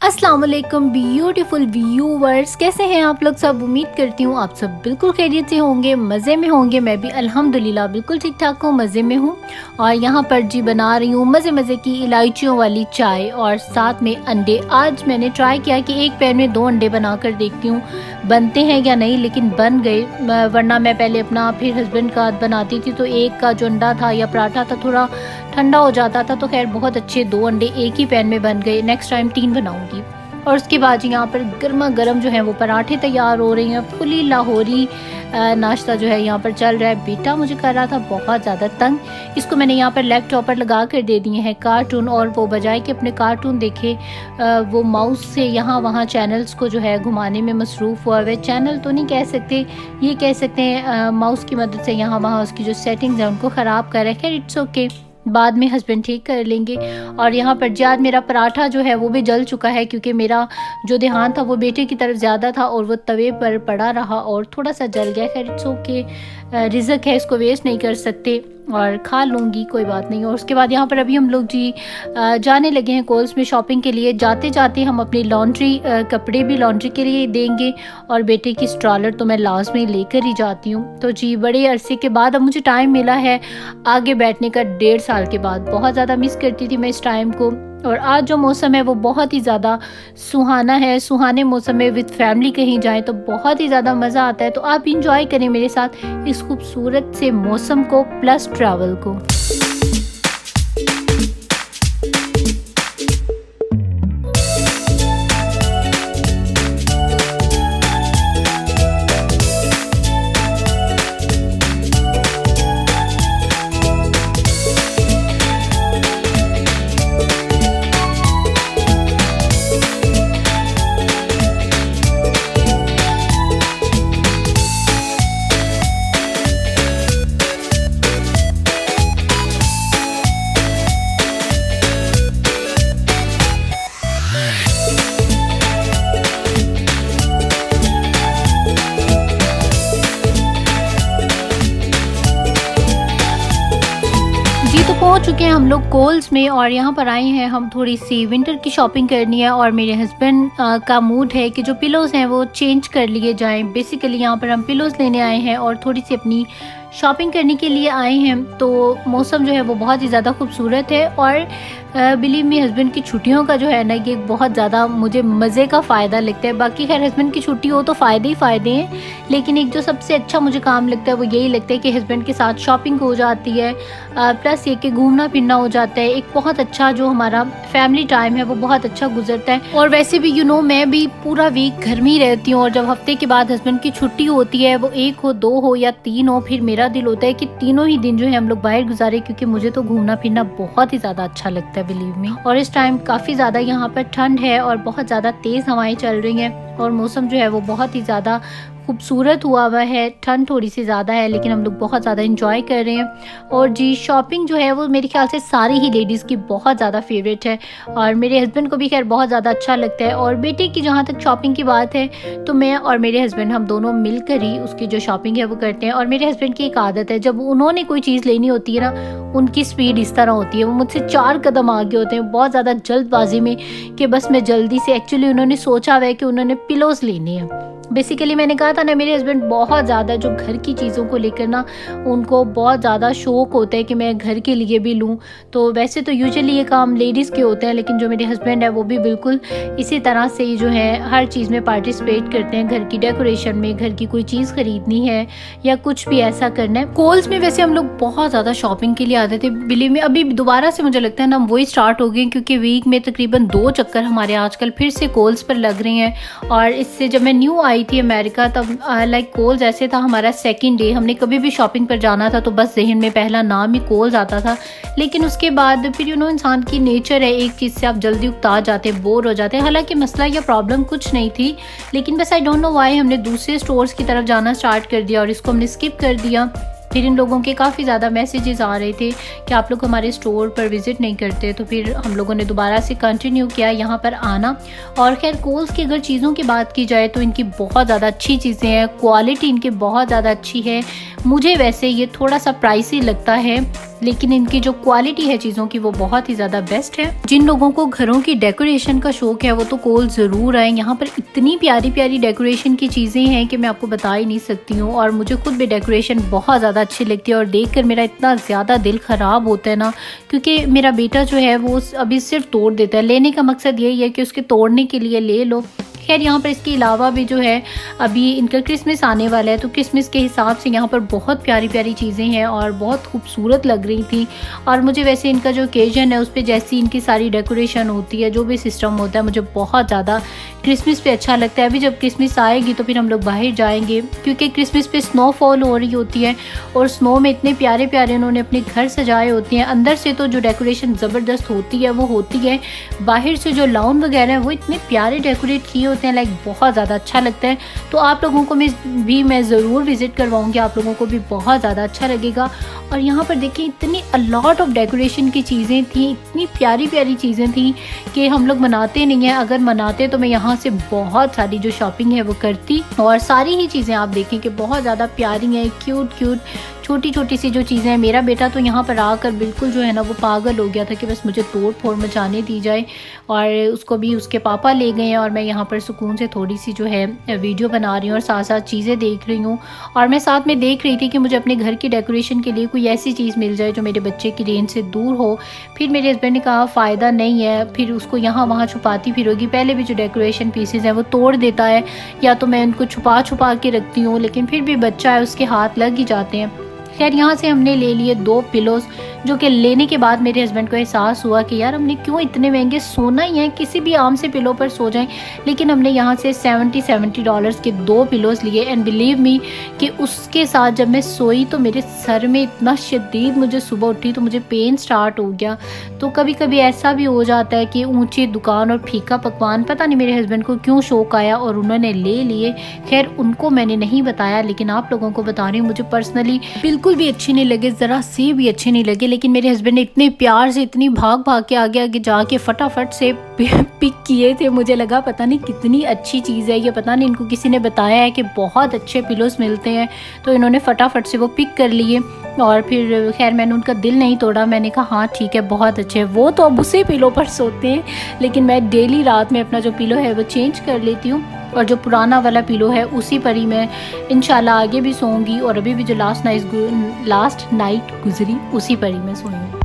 अस्सलाम वालेकुम beautiful viewers, कैसे हैं आप लोग सब। उम्मीद करती हूँ आप सब बिल्कुल खैरियत से होंगे, मज़े में होंगे। मैं भी अल्हम्दुलिल्लाह बिल्कुल ठीक ठाक हूँ, मज़े में हूँ। और यहाँ पर जी बना रही हूँ मज़े मज़े की इलायचियों वाली चाय और साथ में अंडे। आज मैंने ट्राई किया कि एक पैन में 2 अंडे बना कर देखती हूँ बनते हैं या नहीं, लेकिन बन गए। वरना मैं पहले अपना फिर हस्बैंड का बनाती थी तो एक का जो अंडा था या पराठा था थोड़ा ठंडा हो जाता था, तो खैर बहुत अच्छे 2 अंडे एक ही पैन में बन गए। नेक्स्ट टाइम 3 बनाऊंगी। और उसके बाद यहाँ पर गर्मा गर्म जो है वो पराठे तैयार हो रहे हैं। फुली लाहौरी नाश्ता जो है यहाँ पर चल रहा है। बेटा मुझे कर रहा था बहुत ज़्यादा तंग, इसको मैंने यहाँ पर लैपटॉप पर लगा कर दे दिए हैं कार्टून, और वो बजाय कि अपने कार्टून देखे वो माउस से यहाँ वहाँ चैनल्स को जो है घुमाने में मसरूफ़ हुआ है। चैनल तो नहीं कह सकते, ये कह सकते हैं माउस की मदद से यहाँ वहाँ उसकी जो सेटिंग्स हैं उनको ख़राब कर रखे। इट्स ओके, बाद में हस्बैंड ठीक कर लेंगे। और यहाँ पर जाद मेरा पराठा जो है वो भी जल चुका है, क्योंकि मेरा जो ध्यान था वो बेटे की तरफ ज़्यादा था और वो तवे पर पड़ा रहा और थोड़ा सा जल गया। खैर इट्स ओके, रिज़्क है, इसको वेस्ट नहीं कर सकते और खा लूँगी, कोई बात नहीं। और उसके बाद यहाँ पर अभी हम लोग जी जाने लगे हैं कोल्स में शॉपिंग के लिए। जाते जाते हम अपनी लॉन्ड्री कपड़े भी लॉन्ड्री के लिए देंगे, और बेटे की स्ट्रॉलर तो मैं लास्ट में लेकर ही जाती हूँ। तो जी बड़े अरसे के बाद अब मुझे टाइम मिला है आगे बैठने का, 1.5 साल के बाद। बहुत ज़्यादा मिस करती थी मैं इस टाइम को। और आज जो मौसम है वो बहुत ही ज़्यादा सुहाना है। सुहाने मौसम में विद फैमिली कहीं जाएं तो बहुत ही ज़्यादा मज़ा आता है। तो आप इंजॉय करें मेरे साथ इस खूबसूरत से मौसम को प्लस ट्रैवल को। तो पहुंच चुके हैं हम लोग कोल्स में, और यहाँ पर आए हैं हम थोड़ी सी विंटर की शॉपिंग करनी है। और मेरे हस्बैंड का मूड है कि जो पिलोज़ हैं वो चेंज कर लिए जाएं। बेसिकली यहाँ पर हम पिलोज़ लेने आए हैं और थोड़ी सी अपनी शॉपिंग करने के लिए आए हैं। तो मौसम जो है वो बहुत ही ज़्यादा खूबसूरत है। और बिलीव मी, हस्बैंड की छुट्टियों का जो है ना ये बहुत ज़्यादा मुझे मज़े का फ़ायदा लगता है। बाकी खैर हस्बैंड की छुट्टी हो तो फ़ायदे ही फ़ायदे हैं, लेकिन एक जो सबसे अच्छा मुझे काम लगता है वो यही लगता है कि हस्बैंड के साथ शॉपिंग हो जाती है, प्लस ये कि घूमना फिरना हो जाता है। एक बहुत अच्छा जो हमारा फैमिली टाइम है वो बहुत अच्छा गुजरता है। और वैसे भी मैं भी पूरा वीक घर में ही रहती हूँ, और जब हफ्ते के बाद हस्बैंड की छुट्टी होती है, वो 1 हो 2 हो या 3 हो, फिर मेरा दिल होता है कि तीनों ही दिन जो है हम लोग बाहर गुजारे, क्योंकि मुझे तो घूमना फिरना बहुत ही ज़्यादा अच्छा लगता है बिलीव मी। और इस टाइम काफ़ी ज़्यादा यहाँ पर ठंड है और बहुत ज़्यादा तेज़ हवाएं चल रही हैं, और मौसम जो है वो बहुत ही ज़्यादा खूबसूरत हुआ है। ठंड थोड़ी सी ज़्यादा है लेकिन हम लोग बहुत ज़्यादा इंजॉय कर रहे हैं। और जी शॉपिंग जो है वो मेरे ख्याल से सारी ही लेडीज़ की बहुत ज़्यादा फेवरेट है, और मेरे हस्बैंड को भी खैर बहुत ज़्यादा अच्छा लगता है। और बेटे की जहाँ तक शॉपिंग की बात है तो मैं और मेरे हस्बैंड हम दोनों मिलकर ही उसकी जो शॉपिंग है वो करते हैं। और मेरे हस्बैंड की एक आदत है, जब उन्होंने कोई चीज़ लेनी होती है ना, उनकी स्पीड इस तरह होती है, वो मुझसे 4 कदम आगे होते हैं, बहुत ज़्यादा जल्दबाजी में कि बस मैं जल्दी से। एक्चुअली उन्होंने सोचा हुआ है कि उन्होंने पिलोज़ लेनी है। बेसिकली मैंने कहा था ना, मेरे हस्बैंड बहुत ज़्यादा जो घर की चीज़ों को लेकर ना उनको बहुत ज़्यादा शौक होता है कि मैं घर के लिए भी लूँ। तो वैसे तो यूजुअली ये काम लेडीज़ के होते हैं, लेकिन जो मेरे हस्बैंड है वो भी बिल्कुल इसी तरह से ही जो है हर चीज़ में पार्टिसिपेट करते हैं। घर की डेकोरेशन में, घर की कोई चीज़ ख़रीदनी है या कुछ भी ऐसा करना है। कोल्स में वैसे हम लोग बहुत ज़्यादा शॉपिंग के लिए आते थे बिलीव में। अभी दोबारा से मुझे लगता है ना वही स्टार्ट हो गए, क्योंकि वीक में तकरीबन 2 चक्कर हमारे आजकल फिर से कोल्स पर लग रहे हैं। और इससे जब मैं न्यू आई थी अमेरिका, तब लाइक कोल्स ऐसे था हमारा सेकंड डे। हमने कभी भी शॉपिंग पर जाना था तो बस जहन में पहला नाम ही कोल्स आता था। लेकिन उसके बाद फिर इंसान की नेचर है, एक चीज़ से आप जल्दी उकता जाते हैं, बोर हो जाते हैं। हालांकि मसला या प्रॉब्लम कुछ नहीं थी, लेकिन बस आई डोंट नो व्हाई हमने दूसरे स्टोर्स की तरफ जाना स्टार्ट कर दिया और इसको हमने स्किप कर दिया। फिर इन लोगों के काफ़ी ज़्यादा मैसेजेस आ रहे थे कि आप लोग हमारे स्टोर पर विज़िट नहीं करते, तो फिर हम लोगों ने दोबारा से कंटिन्यू किया यहाँ पर आना। और खैर कोल्स की अगर चीज़ों की बात की जाए तो इनकी बहुत ज़्यादा अच्छी चीज़ें हैं, क्वालिटी इनकी बहुत ज़्यादा अच्छी है। मुझे वैसे ये थोड़ा सा प्राइसी लगता है, लेकिन इनकी जो क्वालिटी है चीज़ों की वो बहुत ही ज़्यादा बेस्ट है। जिन लोगों को घरों की डेकोरेशन का शौक है वो तो कोल्स ज़रूर आए। यहाँ पर इतनी प्यारी प्यारी डेकोरेशन की चीज़ें हैं कि मैं आपको बता ही नहीं सकती हूँ, और मुझे खुद भी डेकोरेशन बहुत ज़्यादा अच्छी लगती है। और देख कर मेरा इतना ज़्यादा दिल ख़राब होता है ना, क्योंकि मेरा बेटा जो है वो अभी सिर्फ तोड़ देता है। लेने का मकसद यही है कि उसके तोड़ने के लिए ले लो। खैर यहाँ पर इसके अलावा भी जो है अभी इनका क्रिसमस आने वाला है, तो क्रिसमस के हिसाब से यहाँ पर बहुत प्यारी प्यारी चीज़ें हैं और बहुत खूबसूरत लग रही थी। और मुझे वैसे इनका जो ओकेजन है उस पर जैसी इनकी सारी डेकोरेशन होती है, जो भी सिस्टम होता है, मुझे बहुत ज़्यादा क्रिसमस पे अच्छा लगता है। अभी जब क्रिसमस आएगी तो फिर हम लोग बाहर जाएंगे, क्योंकि क्रिसमस पे स्नोफॉल हो रही होती है और स्नो में इतने प्यारे प्यारे उन्होंने अपने घर सजाए होते हैं। अंदर से तो जो डेकोरेशन ज़बरदस्त होती है वो होती है, बाहर से जो लाउन वगैरह है वो इतने प्यारे डेकोरेट किए होते हैं, लाइक बहुत ज़्यादा अच्छा लगता है। तो आप लोगों को मैं ज़रूर विज़िट करवाऊँगी, आप लोगों को भी बहुत ज़्यादा अच्छा लगेगा। और यहाँ पर देखिए इतनी अलॉट ऑफ डेकोरेशन की चीज़ें थी, इतनी प्यारी प्यारी चीज़ें थी कि हम लोग मनाते नहीं हैं। अगर मनाते तो मैं यहाँ से बहुत सारी जो शॉपिंग है वो करती। और सारी ही चीज़ें आप देखें कि बहुत ज़्यादा प्यारी हैं, क्यूट क्यूट छोटी छोटी सी जो चीज़ें हैं। मेरा बेटा तो यहाँ पर आकर बिल्कुल जो है ना वो पागल हो गया था कि बस मुझे तोड़ फोड़ मचाने दी जाए, और उसको भी उसके पापा ले गए हैं। और मैं यहाँ पर सुकून से थोड़ी सी जो है वीडियो बना रही हूँ और साथ साथ चीज़ें देख रही हूँ। और मैं साथ में देख रही थी कि मुझे अपने घर की डेकोरेशन के लिए कोई ऐसी चीज़ मिल जाए जो मेरे बच्चे की रेंज से दूर हो। फिर मेरे हस्बैंड ने कहा फ़ायदा नहीं है, फिर उसको यहाँ वहाँ छुपाती फिरोगी। पहले भी जो डेकोरेशन पीसेज हैं वो तोड़ देता है, या तो मैं उनको छुपा छुपा के रखती हूँ, लेकिन फिर भी बच्चा है उसके हाथ लग ही जाते हैं। खैर यहाँ से हमने ले लिए 2 पिलोज़, जो कि लेने के बाद मेरे हस्बैंड को एहसास हुआ कि यार हमने क्यों इतने महंगे, सोना ही है किसी भी आम से पिलो पर सो जाएं। लेकिन हमने यहाँ से $70 के 2 पिलोज़ लिए। एंड बिलीव मी कि उसके साथ जब मैं सोई तो मेरे सर में इतना शदीद, मुझे सुबह उठी तो मुझे पेन स्टार्ट हो गया। तो कभी कभी ऐसा भी हो जाता है कि ऊँची दुकान और फीका पकवान, पता नहीं मेरे हस्बैंड को क्यों शौक आया और उन्होंने ले लिए। खैर उनको मैंने नहीं बताया, लेकिन आप लोगों को बता रही हूँ। मुझे पर्सनली बिल्कुल भी अच्छे नहीं लगे, ज़रा से भी अच्छे नहीं लगे, लेकिन मेरे हस्बैंड ने इतने प्यार से, इतनी भाग भाग के आगे आगे जाके फटाफट से पिक किए थे। मुझे लगा पता नहीं कितनी अच्छी चीज़ है ये, पता नहीं इनको किसी ने बताया है कि बहुत अच्छे पिलोस मिलते हैं, तो इन्होंने फटाफट से वो पिक कर लिए। और फिर खैर मैंने उनका दिल नहीं तोड़ा, मैंने कहा हाँ ठीक है बहुत अच्छे हैं। वो तो अब उसी पिलो पर सोते हैं, लेकिन मैं डेली रात में अपना जो पिलो है वो चेंज कर लेती हूँ, और जो पुराना वाला पिलो है उसी पर ही मैं इंशाल्लाह आगे भी सोऊंगी। और अभी भी जो लास्ट नाइट गुजरी उसी पर ही मैं सोई हूँ।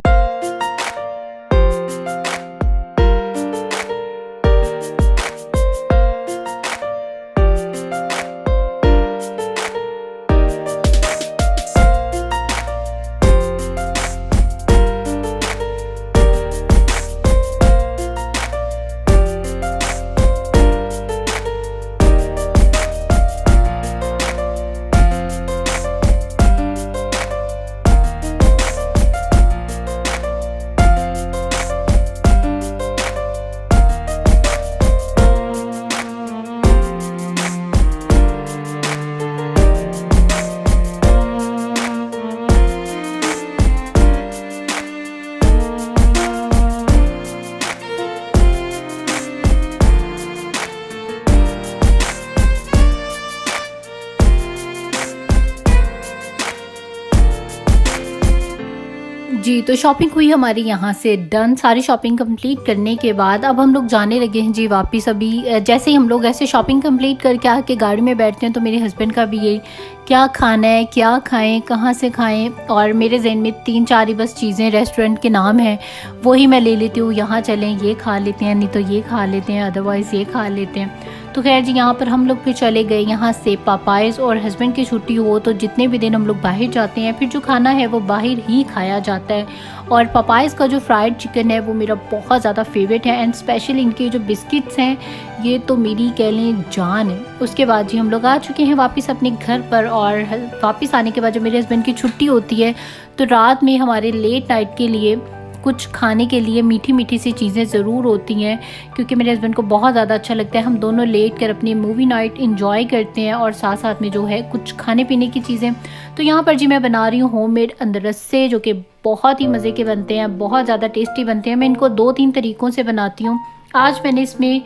जी, तो शॉपिंग हुई हमारी यहाँ से डन। सारी शॉपिंग कंप्लीट करने के बाद अब हम लोग जाने लगे हैं जी वापस। अभी जैसे ही हम लोग ऐसे शॉपिंग कंप्लीट करके आके गाड़ी में बैठते हैं तो मेरे हस्बैंड का भी यही, क्या खाना है, क्या खाएं, कहाँ से खाएं। और मेरे जहन में 3-4 ही बस चीज़ें, रेस्टोरेंट के नाम हैं, वही मैं ले लेती हूँ। यहाँ चलें ये खा लेते हैं, नहीं तो ये खा लेते हैं, अदरवाइज़ ये खा लेते हैं। तो खैर जी यहाँ पर हम लोग फिर चले गए यहाँ से पापाइज। और हस्बैंड की छुट्टी हो तो जितने भी दिन हम लोग बाहर जाते हैं, फिर जो खाना है वो बाहर ही खाया जाता है। और पापाइज का जो फ्राइड चिकन है वो मेरा बहुत ज़्यादा फेवरेट है। एंड स्पेशली इनके जो बिस्किट्स हैं ये तो मेरी कह लें जान है। उसके बाद जी हम लोग आ चुके हैं वापस अपने घर पर। और वापस आने के बाद जब मेरे हस्बैंड की छुट्टी होती है तो रात में हमारे लेट नाइट के लिए कुछ खाने के लिए मीठी मीठी सी चीज़ें ज़रूर होती हैं, क्योंकि मेरे हस्बैंड को बहुत ज़्यादा अच्छा लगता है। हम दोनों लेट कर अपनी मूवी नाइट इंजॉय करते हैं और साथ साथ में जो है कुछ खाने पीने की चीज़ें। तो यहाँ पर जी मैं बना रही हूँ होममेड अंदरसे, जो कि बहुत ही मज़े के बनते हैं, बहुत ज़्यादा टेस्टी बनते हैं। मैं इनको 2-3 तरीक़ों से बनाती हूँ। आज मैंने इसमें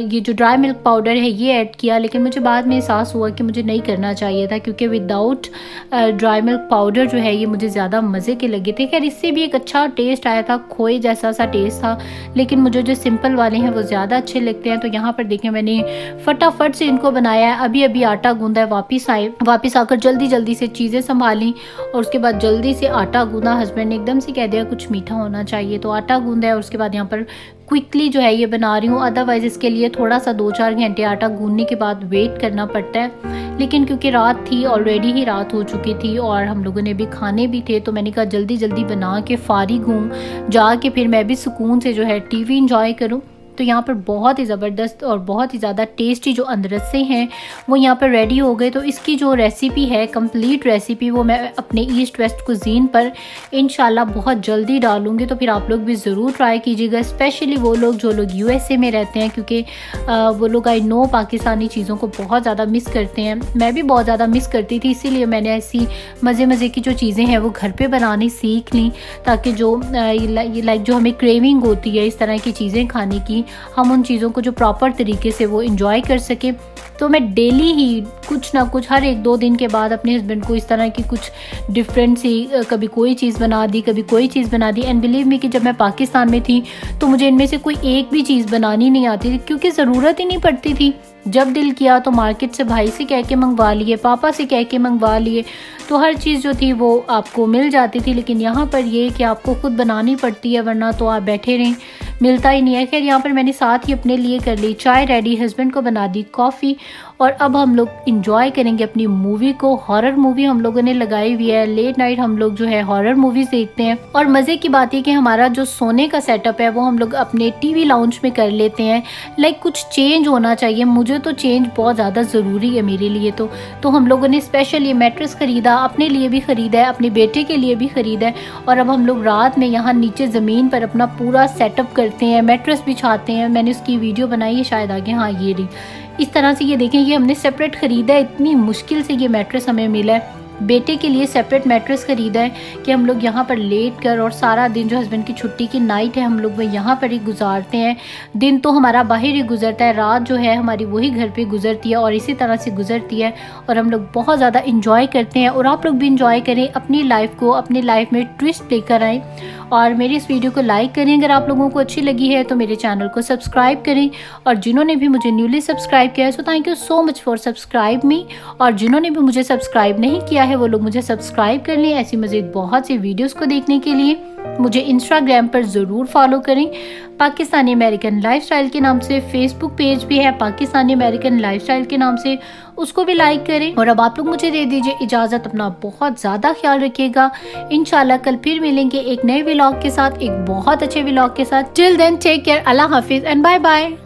ये जो ड्राई मिल्क पाउडर है ये ऐड किया, लेकिन मुझे बाद में एहसास हुआ कि मुझे नहीं करना चाहिए था, क्योंकि विदाउट ड्राई मिल्क पाउडर जो है ये मुझे ज़्यादा मज़े के लगे थे। खैर इससे भी एक अच्छा टेस्ट आया था, खोए जैसा सा टेस्ट था, लेकिन मुझे जो सिंपल वाले हैं वो ज़्यादा अच्छे लगते हैं। तो यहाँ पर देखें मैंने फटाफट से इनको बनाया है। अभी अभी आटा गूंदा है, वापस आकर जल्दी जल्दी से चीज़ें संभाली और उसके बाद जल्दी से आटा गूंदा। हस्बैंड ने एकदम से कह दिया कुछ मीठा होना चाहिए, तो आटा गूंदा है और उसके बाद यहाँ पर क्विकली जो है ये बना रही हूँ। अदरवाइज़ इसके लिए थोड़ा सा 2-4 घंटे आटा गूंदने के बाद वेट करना पड़ता है, लेकिन क्योंकि रात थी, ऑलरेडी ही रात हो चुकी थी और हम लोगों ने भी खाने भी थे, तो मैंने कहा जल्दी जल्दी बना के फारिग हूँ, जाके फिर मैं भी सुकून से जो है टीवी इंजॉय करूँ। तो यहाँ पर बहुत ही ज़बरदस्त और बहुत ही ज़्यादा टेस्टी जो अंदरसे हैं वो यहाँ पर रेडी हो गए। तो इसकी जो रेसिपी है, कंप्लीट रेसिपी, वो मैं अपने ईस्ट वेस्ट कुजीन पर इंशाल्लाह बहुत जल्दी डालूँगी, तो फिर आप लोग भी ज़रूर ट्राई कीजिएगा, स्पेशली वो लोग जो लोग USA में रहते हैं, क्योंकि वो लोग आई नो पाकिस्तानी चीज़ों को बहुत ज़्यादा मिस करते हैं। मैं भी बहुत ज़्यादा मिस करती थी, इसीलिए मैंने ऐसी मज़े की जो चीज़ें हैं वो घर पर बनानी सीख ली, ताकि जो लाइक जो हमें क्रेविंग होती है इस तरह की चीज़ें खाने की, हम उन चीज़ों को जो प्रॉपर तरीके से वो एंजॉय कर सके। तो मैं डेली ही कुछ ना कुछ हर 1-2 दिन के बाद अपने हस्बैंड को इस तरह की कुछ डिफरेंट सी कभी कोई चीज़ बना दी, कभी कोई चीज़ बना दी। एंड बिलीव मी कि जब मैं पाकिस्तान में थी तो मुझे इनमें से कोई एक भी चीज़ बनानी नहीं आती थी, क्योंकि ज़रूरत ही नहीं पड़ती थी। जब दिल किया तो मार्केट से भाई से कह के मंगवा लिए, पापा से कह के मंगवा लिए, तो हर चीज़ जो थी वो आपको मिल जाती थी। लेकिन यहाँ पर ये कि आपको खुद बनानी पड़ती है, वरना तो आप बैठे रहें, मिलता ही नहीं है। खैर यहाँ पर मैंने साथ ही अपने लिए कर ली चाय रेडी, हस्बैंड को बना दी कॉफ़ी, और अब हम लोग इंजॉय करेंगे अपनी मूवी को। हॉरर मूवी हम लोगों ने लगाई हुई है, लेट नाइट हम लोग जो है हॉरर मूवीज़ देखते हैं। और मज़े की बात है कि हमारा जो सोने का सेटअप है वो हम लोग अपने टीवी लाउंज में कर लेते हैं। लाइक कुछ चेंज होना चाहिए, मुझे तो चेंज बहुत ज़्यादा ज़रूरी है मेरे लिए। तो हम लोगों ने स्पेशल ये मैट्रेस ख़रीदा, अपने लिए भी ख़रीदा है, अपने बेटे के लिए भी ख़रीदा है, और अब हम लोग रात में यहाँ नीचे ज़मीन पर अपना पूरा सेटअप करते हैं, मैट्रेस बिछाते हैं। मैंने उसकी वीडियो बनाई है शायद आगे, हाँ ये रही। इस तरह से ये देखें, ये हमने सेपरेट ख़रीदा है, इतनी मुश्किल से ये मैट्रेस हमें मिला है। बेटे के लिए सेपरेट मैट्रेस ख़रीदा है कि हम लोग यहाँ पर लेट कर, और सारा दिन जो हस्बैंड की छुट्टी की नाइट है हम लोग वो यहाँ पर ही गुजारते हैं। दिन तो हमारा बाहर ही गुजरता है, रात जो है हमारी वही घर पे गुजरती है, और इसी तरह से गुजरती है, और हम लोग बहुत ज़्यादा इंजॉय करते हैं। और आप लोग भी इंजॉय करें, अपनी लाइफ को, अपनी लाइफ में ट्विस्ट लेकर आएँ, और मेरी इस वीडियो को लाइक करें अगर आप लोगों को अच्छी लगी है, तो मेरे चैनल को सब्सक्राइब करें। और जिन्होंने भी मुझे न्यूली सब्सक्राइब किया है, so thank you so much for subscribe मी। और जिन्होंने भी मुझे सब्सक्राइब नहीं किया है वो लोग मुझे सब्सक्राइब कर लें ऐसी मज़ीद बहुत सी वीडियोस को देखने के लिए। मुझे इंस्टाग्राम पर ज़रूर फॉलो करें, पाकिस्तानी अमेरिकन लाइफस्टाइल के नाम से। फेसबुक पेज भी है पाकिस्तानी अमेरिकन लाइफस्टाइल के नाम से, उसको भी लाइक करें। और अब आप लोग मुझे दे दीजिए इजाज़त, अपना बहुत ज़्यादा ख्याल रखिएगा। इंशाल्लाह कल फिर मिलेंगे एक नए व्लॉग के साथ, एक बहुत अच्छे व्लॉग के साथ। टिल देन टेक केयर, अल्लाह हाफिज़ एंड बाय बाय।